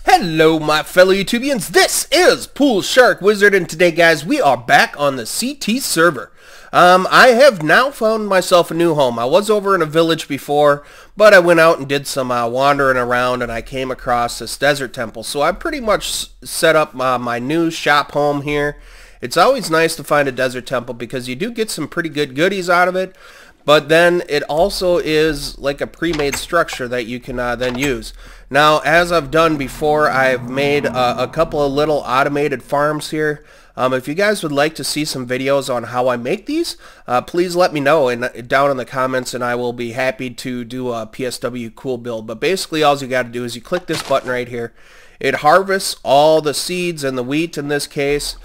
Hello my fellow YouTubians, this is PoolSharkWizard, and today guys we are back on the CT server. I have now found myself a new home. I was over in a village before, but I went out and did some wandering around and I came across this desert temple. So I pretty much set up my new shop home here. It's always nice to find a desert temple because you do get some pretty good goodies out of it. But then it also is like a pre-made structure that you can then use. Now, as I've done before, I've made a couple of little automated farms here. If you guys would like to see some videos on how I make these, please let me know down in the comments, and I will be happy to do a PSW cool build. But basically, all you got to do is you click this button right here. It harvests all the seeds and the wheat in this case,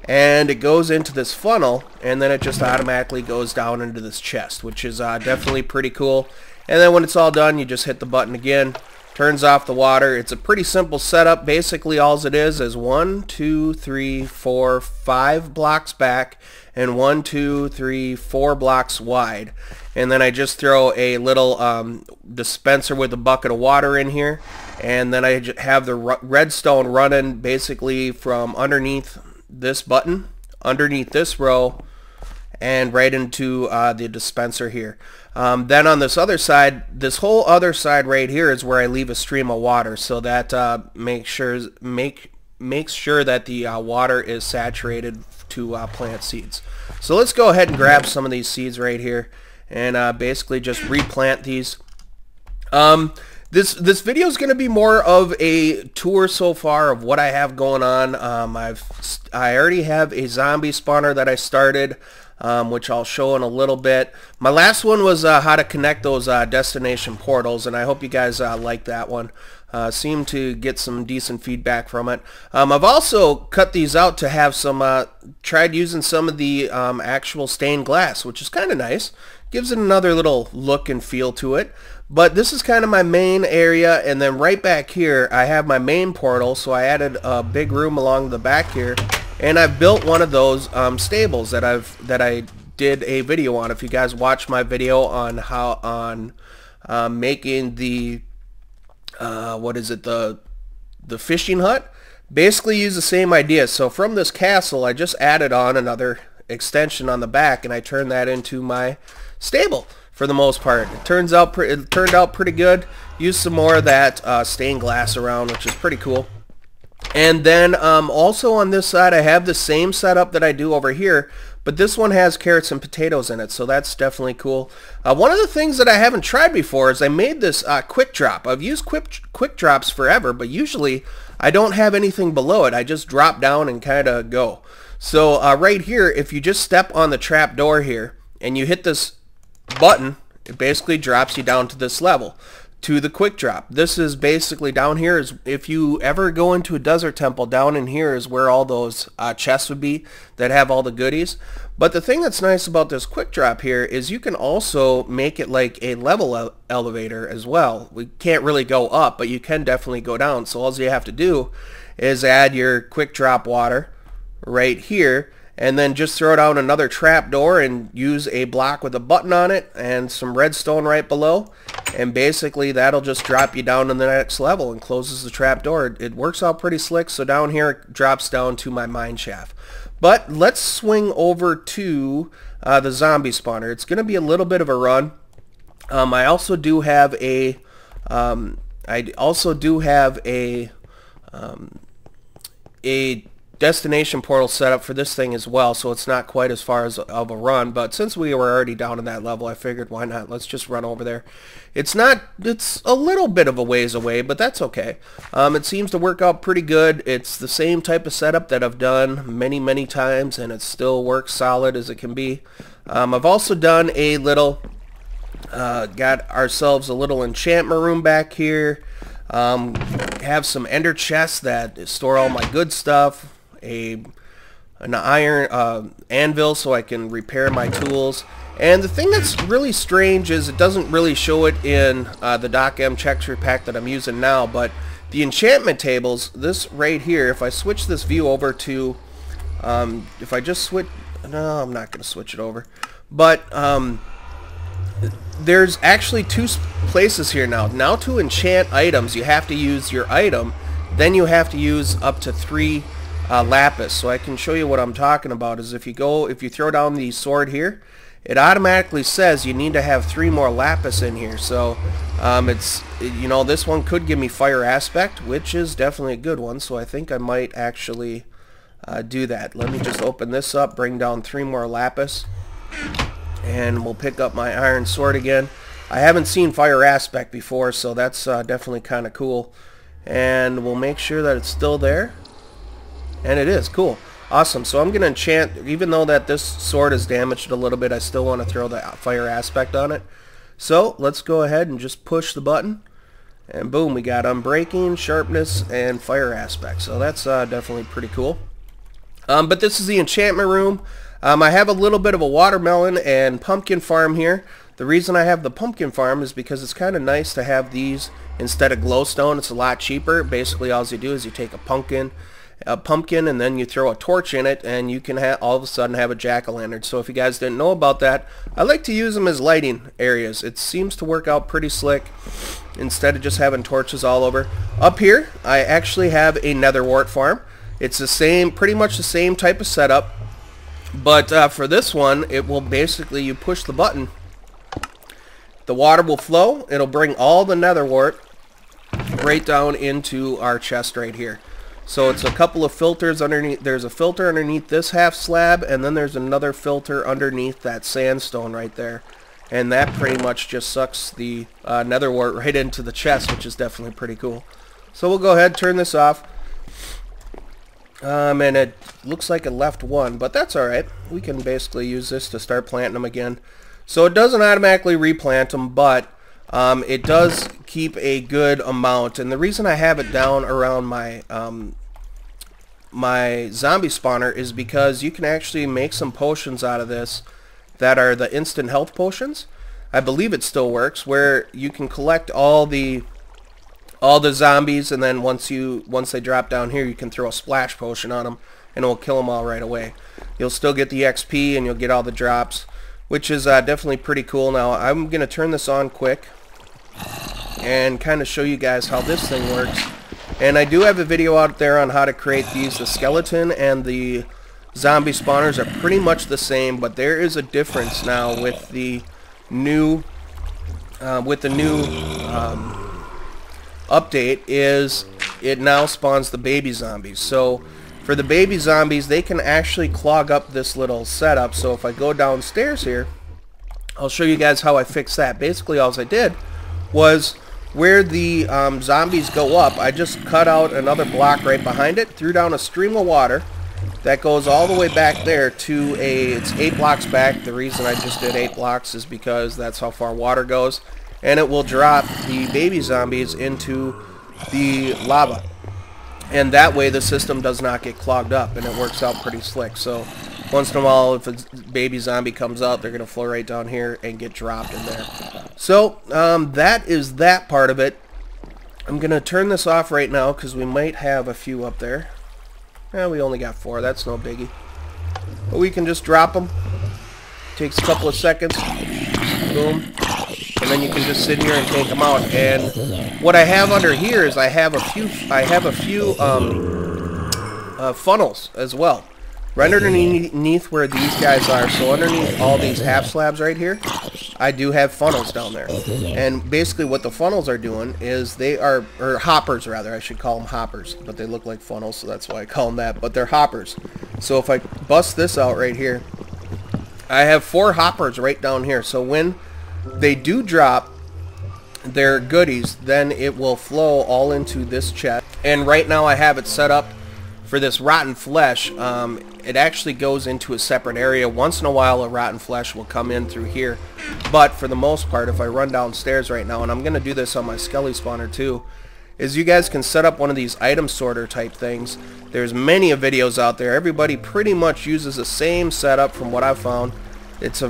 and it goes into this funnel, and then it just automatically goes down into this chest, which is definitely pretty cool. And then when it's all done, you just hit the button again, turns off the water. It's a pretty simple setup. Basically all it is 1, 2, 3, 4, 5 blocks back and 1, 2, 3, 4 blocks wide. And then I just throw a little dispenser with a bucket of water in here, and then I have the redstone running basically from underneath this button, underneath this row, and right into the dispenser here. Then on this other side, this whole other side right here is where I leave a stream of water, so that makes sure that the water is saturated to plant seeds. So let's go ahead and grab some of these seeds right here and basically just replant these. This video is going to be more of a tour so far of what I have going on. I already have a zombie spawner that I started, which I'll show in a little bit. My last one was how to connect those destination portals, and I hope you guys like that one. Seemed to get some decent feedback from it. I've also cut these out to have some, tried using some of the actual stained glass, which is kind of nice. Gives it another little look and feel to it. But this is kind of my main area, and then right back here I have my main portal, so I added a big room along the back here, and I've built one of those stables that I did a video on. If you guys watch my video on making the the fishing hut, basically use the same idea. So from this castle I just added on another extension on the back, and I turned that into my stable. For the most part, it turned out pretty good. Used some more of that stained glass around, which is pretty cool. And then also on this side, I have the same setup that I do over here, but this one has carrots and potatoes in it, so that's definitely cool. One of the things that I haven't tried before is I made this quick drop. I've used quick drops forever, but usually I don't have anything below it. I just drop down and kind of go. So right here, if you just step on the trap door here and you hit this button, it basically drops you down to this level, to the quick drop. This is basically down here is, if you ever go into a desert temple, down in here is where all those chests would be that have all the goodies. But the thing that's nice about this quick drop here is you can also make it like a level elevator as well. We can't really go up, but you can definitely go down. So all you have to do is add your quick drop water right here, and then just throw down another trap door and use a block with a button on it and some redstone right below, and basically that'll just drop you down to the next level and closes the trap door. It works out pretty slick. So down here it drops down to my mine shaft. But let's swing over to the zombie spawner. It's going to be a little bit of a run. I also do have a destination portal set up for this thing as well, so it's not quite as far as of a run. But since we were already down in that level, I figured why not, let's just run over there. It's a little bit of a ways away, but that's okay. It seems to work out pretty good. It's the same type of setup that I've done many times, and it still works solid as it can be. I've also done a little got ourselves a little enchantment room back here. Have some ender chests that store all my good stuff, an iron anvil so I can repair my tools. And the thing that's really strange is it doesn't really show it in the DocM texture pack that I'm using now, but the enchantment tables, this right here, if I switch this view over to If I just switch, no, I'm not going to switch it over. But there's actually two places here now. Now to enchant items, you have to use your item. Then you have to use up to 3 lapis. So I can show you what I'm talking about. Is if you throw down the sword here, it automatically says you need to have 3 more lapis in here. So this one could give me fire aspect, which is definitely a good one. So I think I might actually do that. Let me just open this up, bring down 3 more lapis, and we'll pick up my iron sword again. I haven't seen fire aspect before, so that's definitely kind of cool. And we'll make sure that it's still there. And it is. Cool. Awesome. So I'm going to enchant, even though that this sword is damaged a little bit, I still want to throw the fire aspect on it. So let's go ahead and just push the button. And boom, we got unbreaking, sharpness, and fire aspect. So that's definitely pretty cool. But this is the enchantment room. I have a little bit of a watermelon and pumpkin farm here. The reason I have the pumpkin farm is because it's kind of nice to have these instead of glowstone. It's a lot cheaper. Basically all you do is you take a pumpkin and then you throw a torch in it, and you can all of a sudden have a jack-o'-lantern. So if you guys didn't know about that, I like to use them as lighting areas. It seems to work out pretty slick instead of just having torches all over. Up here I actually have a nether wart farm. It's the same, pretty much the same type of setup, but for this one it will basically, you push the button, the water will flow, it'll bring all the nether wart right down into our chest right here. So it's a couple of filters underneath. There's a filter underneath this half slab, and then there's another filter underneath that sandstone right there. And that pretty much just sucks the nether wart right into the chest, which is definitely pretty cool. So we'll go ahead and turn this off. And it looks like it left one, but that's alright. We can basically use this to start planting them again. So it doesn't automatically replant them, but it does keep a good amount. And the reason I have it down around my my zombie spawner is because you can actually make some potions out of this that are the instant health potions. I believe it still works, where you can collect all the zombies, and then once they drop down here, you can throw a splash potion on them and it will kill them all right away. You'll still get the XP and you'll get all the drops, which is definitely pretty cool. Now I'm gonna turn this on quick and kind of show you guys how this thing works. And I do have a video out there on how to create these. The skeleton and the zombie spawners are pretty much the same, but there is a difference now with the new update. Is it now spawns the baby zombies. So for the baby zombies, they can actually clog up this little setup. So if I go downstairs here, I'll show you guys how I fixed that. Basically all I did was, where the zombies go up, I just cut out another block right behind it, threw down a stream of water that goes all the way back there to it's 8 blocks back. The reason I just did 8 blocks is because that's how far water goes, and it will drop the baby zombies into the lava, and that way the system does not get clogged up, and it works out pretty slick. So once in a while, if a baby zombie comes out, they're going to flow right down here and get dropped in there. So that is that part of it. I'm going to turn this off right now because we might have a few up there. We only got 4. That's no biggie. But we can just drop them. Takes a couple of seconds. Boom. And then you can just sit here and take them out. And what I have under here is I have a few funnels as well. Right underneath where these guys are, so underneath all these half slabs right here, I do have funnels down there. And basically what the funnels are doing is they are, or hoppers rather, I should call them hoppers, but they look like funnels, so that's why I call them that, but they're hoppers. So if I bust this out right here, I have 4 hoppers right down here. So when they do drop their goodies, then it will flow all into this chest. And right now I have it set up for this rotten flesh. It actually goes into a separate area. Once in a while a rotten flesh will come in through here, but for the most part, if I run downstairs right now, and I'm gonna do this on my skelly spawner too, is you guys can set up one of these item sorter type things. There's many videos out there. Everybody pretty much uses the same setup from what I've found. It's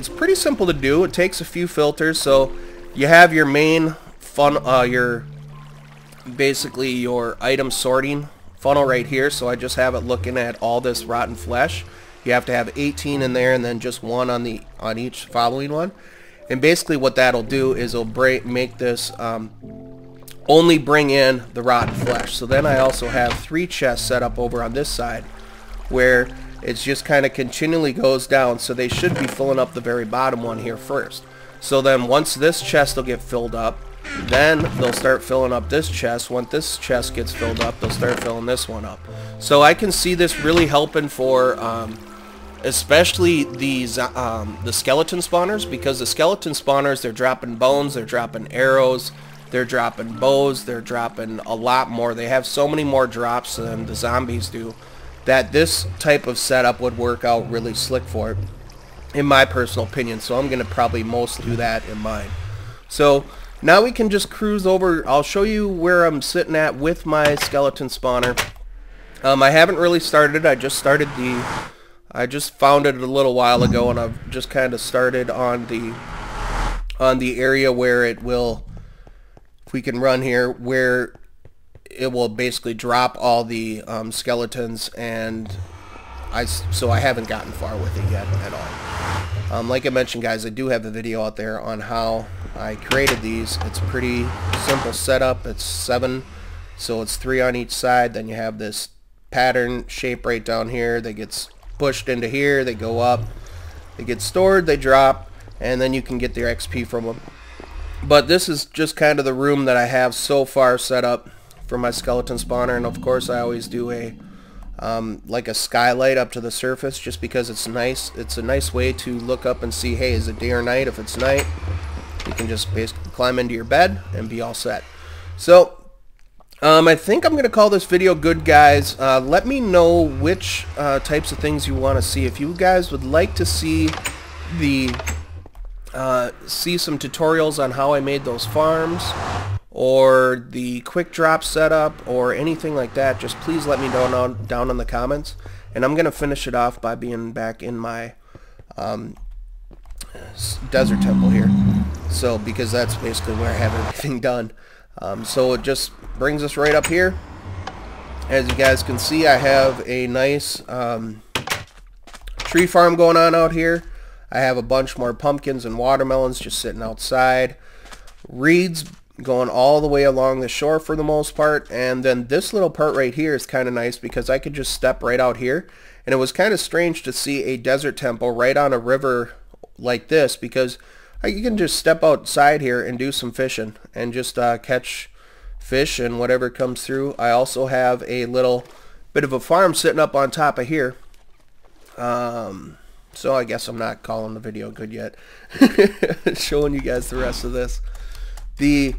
pretty simple to do. It takes a few filters. So you have your main basically your item sorting funnel right here, so I just have it looking at all this rotten flesh. You have to have 18 in there and then just one on each following one. And basically what that'll do is it'll make this only bring in the rotten flesh. So then I also have 3 chests set up over on this side where it's just kind of continually goes down, so they should be filling up the very bottom one here first. So then once this chest will get filled up, then they'll start filling up this chest. Once this chest gets filled up, they'll start filling this one up. So I can see this really helping for especially these the skeleton spawners, because the skeleton spawners, they're dropping bones, they're dropping arrows, they're dropping bows, they're dropping a lot more. They have so many more drops than the zombies do, that this type of setup would work out really slick for it, in my personal opinion. So I'm going to probably mostly do that in mine. So now we can just cruise over. I'll show you where I'm sitting at with my skeleton spawner. I haven't really started. I just found it a little while ago, and I've just kind of started on the area where it will, if we can run here, where it will basically drop all the skeletons, and so I haven't gotten far with it yet at all. Like I mentioned, guys, I do have a video out there on how I created these. It's a pretty simple setup. It's 7, so it's 3 on each side. Then you have this pattern shape right down here that gets pushed into here. They go up, they get stored, they drop, and then you can get their XP from them. But this is just kind of the room that I have so far set up for my skeleton spawner, and of course I always do a like a skylight up to the surface, just because it's nice. It's a nice way to look up and see, hey, is it day or night? If it's night, you can just basically climb into your bed and be all set. So I think I'm going to call this video good, guys. Let me know which types of things you want to see. If you guys would like to see some tutorials on how I made those farms, or the quick drop setup, or anything like that, just please let me know down in the comments. And I'm going to finish it off by being back in my desert temple here. So, because that's basically where I have everything done. So it just brings us right up here. As you guys can see, I have a nice tree farm going on out here. I have a bunch more pumpkins and watermelons just sitting outside. Reeds going all the way along the shore for the most part. And then this little part right here is kind of nice, because I could just step right out here. And it was kind of strange to see a desert temple right on a river like this, because you can just step outside here and do some fishing and just catch fish and whatever comes through. I also have a little bit of a farm sitting up on top of here. So I guess I'm not calling the video good yet. Showing you guys the rest of this. I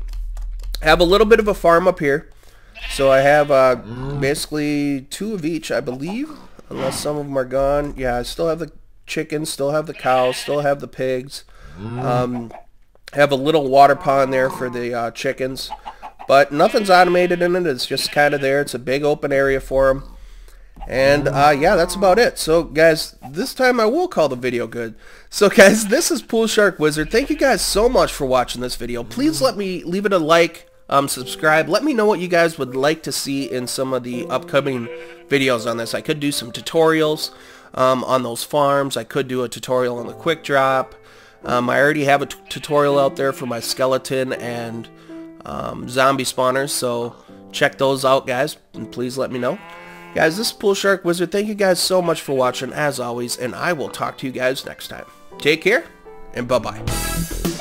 have a little bit of a farm up here. So I have basically 2 of each, I believe, unless some of them are gone. Yeah, I still have the chickens, still have the cows, still have the pigs. Have a little water pond there for the chickens, but nothing's automated in it. It's just kind of there. It's a big open area for them. And yeah, that's about it. So guys, this time I will call the video good. So guys, this is PoolSharkWizard. Thank you guys so much for watching this video. Please leave it a like, subscribe. Let me know what you guys would like to see in some of the upcoming videos on this. I could do some tutorials on those farms. I could do a tutorial on the quick drop. I already have a tutorial out there for my skeleton and zombie spawners, so check those out, guys, and please let me know. Guys, this is PoolSharkWizard. Thank you guys so much for watching, as always, and I will talk to you guys next time. Take care, and bye-bye.